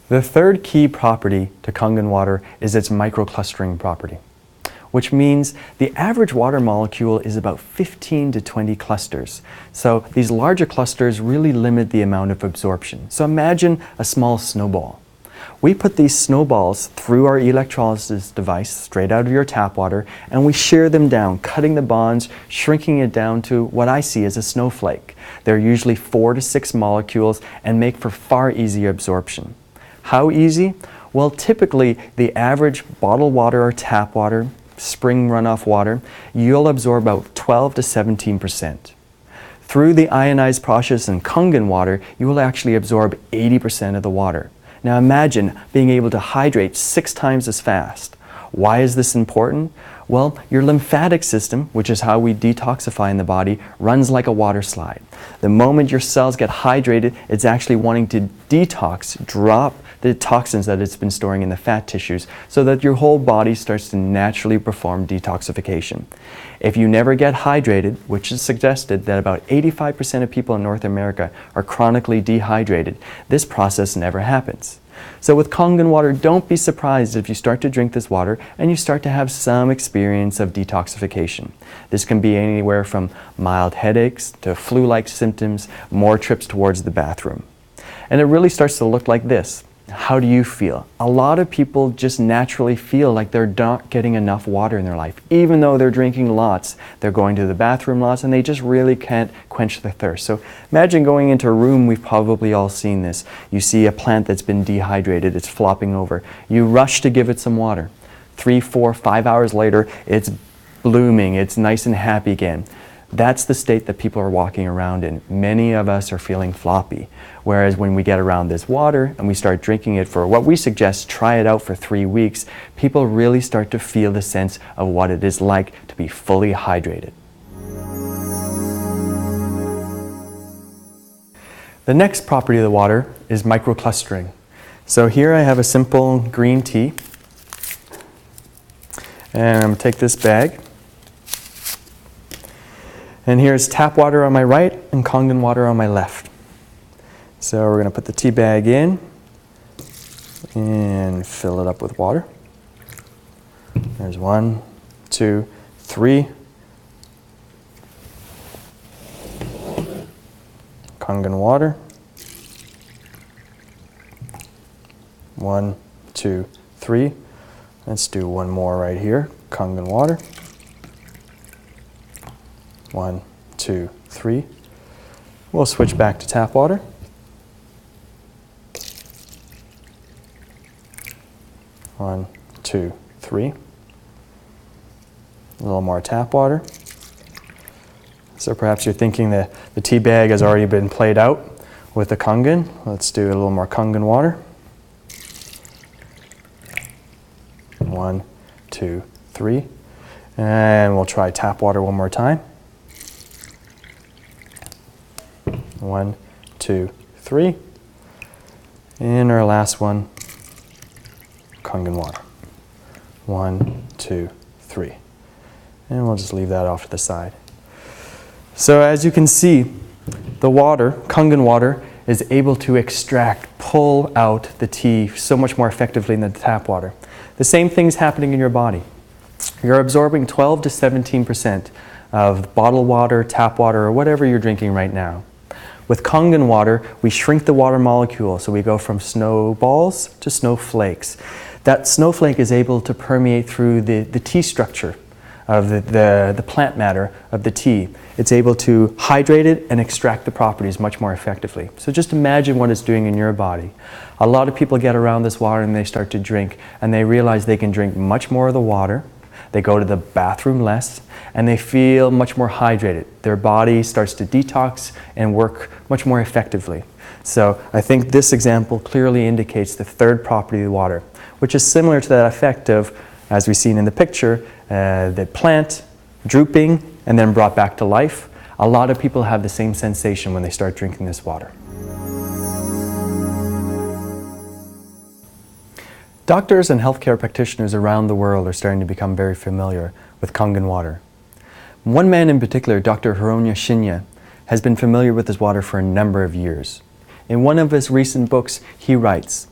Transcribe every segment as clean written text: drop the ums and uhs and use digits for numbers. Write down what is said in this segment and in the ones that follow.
The third key property to Kangen water is its microclustering property, which means the average water molecule is about 15 to 20 clusters. So these larger clusters really limit the amount of absorption. So imagine a small snowball. We put these snowballs through our electrolysis device straight out of your tap water, and we shear them down, cutting the bonds, shrinking it down to what I see as a snowflake. They're usually 4 to 6 molecules and make for far easier absorption. How easy? Well, typically the average bottled water or tap water, spring runoff water, you'll absorb about 12 to 17%. Through the ionized process in Kangen water, you will actually absorb 80% of the water. Now imagine being able to hydrate 6 times as fast. Why is this important? Well, your lymphatic system, which is how we detoxify in the body, runs like a water slide. The moment your cells get hydrated, it's actually wanting to detox, drop the toxins that it's been storing in the fat tissues so that your whole body starts to naturally perform detoxification. If you never get hydrated, which is suggested that about 85% of people in North America are chronically dehydrated, this process never happens. So with Kangen water, don't be surprised if you start to drink this water and you start to have some experience of detoxification. This can be anywhere from mild headaches to flu-like symptoms, more trips towards the bathroom. And it really starts to look like this. How do you feel? A lot of people just naturally feel like they're not getting enough water in their life. Even though they're drinking lots, they're going to the bathroom lots, and they just really can't quench their thirst. So imagine going into a room, we've probably all seen this. You see a plant that's been dehydrated, it's flopping over. You rush to give it some water. 3, 4, 5 hours later, it's blooming, it's nice and happy again. That's the state that people are walking around in. Many of us are feeling floppy. Whereas when we get around this water and we start drinking it for what we suggest, try it out for 3 weeks, people really start to feel the sense of what it is like to be fully hydrated. The next property of the water is microclustering. So here I have a simple green tea. And I'm going to take this bag. And here's tap water on my right and Kangen water on my left. So we're going to put the tea bag in and fill it up with water. There's 1, 2, 3. Kangen water. 1, 2, 3. Let's do one more right here. Kangen water. 1, 2, 3. We'll switch back to tap water. 1, 2, 3. A little more tap water. So perhaps you're thinking that the tea bag has already been played out with the Kangen. Let's do a little more Kangen water. 1, 2, 3. And we'll try tap water one more time. 1, 2, 3. And our last one, Kangen water. 1, 2, 3. And we'll just leave that off to the side. So as you can see, the water, Kangen water, is able to extract, pull out the tea so much more effectively than the tap water. The same thing's happening in your body. You're absorbing 12 to 17% of bottled water, tap water, or whatever you're drinking right now. With Kangen water, we shrink the water molecule, so we go from snowballs to snowflakes. That snowflake is able to permeate through the tea structure of the plant matter of the tea. It's able to hydrate it and extract the properties much more effectively. So just imagine what it's doing in your body. A lot of people get around this water and they start to drink, and they realize they can drink much more of the water. They go to the bathroom less, and they feel much more hydrated. Their body starts to detox and work much more effectively. So I think this example clearly indicates the third property of the water, which is similar to that effect of, as we've seen in the picture, the plant drooping and then brought back to life. A lot of people have the same sensation when they start drinking this water. Doctors and healthcare practitioners around the world are starting to become very familiar with Kangen water. One man in particular, Dr. Hironya Shinya, has been familiar with this water for a number of years. In one of his recent books, he writes,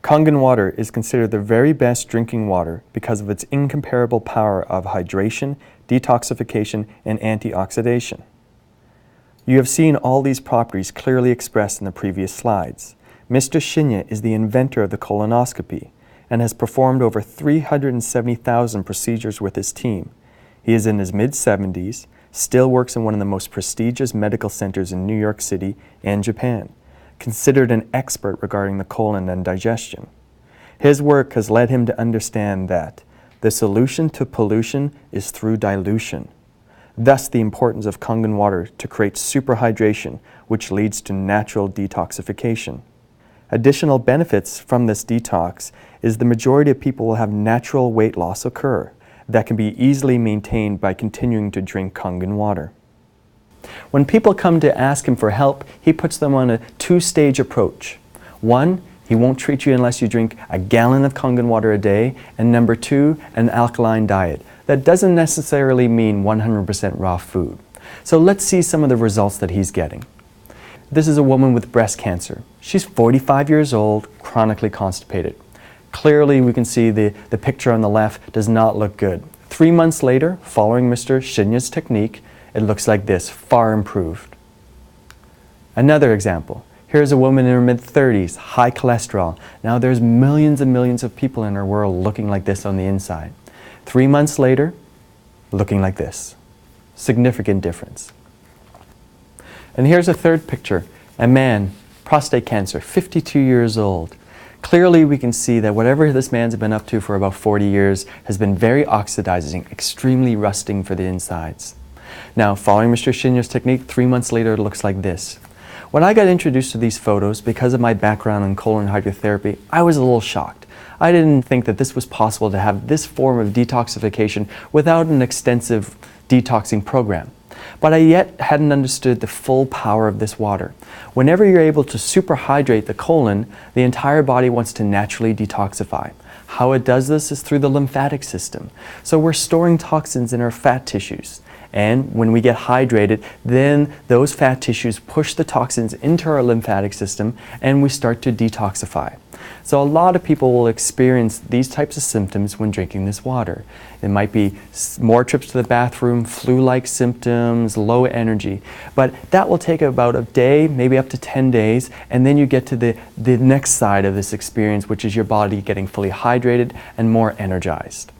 Kangen water is considered the very best drinking water because of its incomparable power of hydration, detoxification, and antioxidation. You have seen all these properties clearly expressed in the previous slides. Mr. Shinya is the inventor of the colonoscopy and has performed over 370,000 procedures with his team. He is in his mid-70s, still works in one of the most prestigious medical centers in New York City and Japan, considered an expert regarding the colon and digestion. His work has led him to understand that the solution to pollution is through dilution. Thus the importance of Kangen water to create superhydration, which leads to natural detoxification. Additional benefits from this detox is the majority of people will have natural weight loss occur that can be easily maintained by continuing to drink Kangen water. When people come to ask him for help, he puts them on a two-stage approach. One, he won't treat you unless you drink a gallon of Kangen water a day, and number two, an alkaline diet. That doesn't necessarily mean 100% raw food. So let's see some of the results that he's getting. This is a woman with breast cancer. She's 45 years old, chronically constipated. Clearly we can see the picture on the left does not look good. 3 months later, following Mr. Shinya's technique, it looks like this, far improved. Another example. Here's a woman in her mid-30s, high cholesterol. Now there's millions and millions of people in our world looking like this on the inside. 3 months later, looking like this. Significant difference. And here's a third picture. A man, prostate cancer, 52 years old. Clearly we can see that whatever this man's been up to for about 40 years has been very oxidizing, extremely rusting for the insides. Now, following Mr. Shinya's technique, 3 months later it looks like this. When I got introduced to these photos, because of my background in colon hydrotherapy, I was a little shocked. I didn't think that this was possible to have this form of detoxification without an extensive detoxing program. But I yet hadn't understood the full power of this water. Whenever you're able to superhydrate the colon, the entire body wants to naturally detoxify. How it does this is through the lymphatic system. So we're storing toxins in our fat tissues. And when we get hydrated, then those fat tissues push the toxins into our lymphatic system and we start to detoxify. So a lot of people will experience these types of symptoms when drinking this water. It might be more trips to the bathroom, flu-like symptoms, low energy. But that will take about a day, maybe up to 10 days, and then you get to the next side of this experience, which is your body getting fully hydrated and more energized.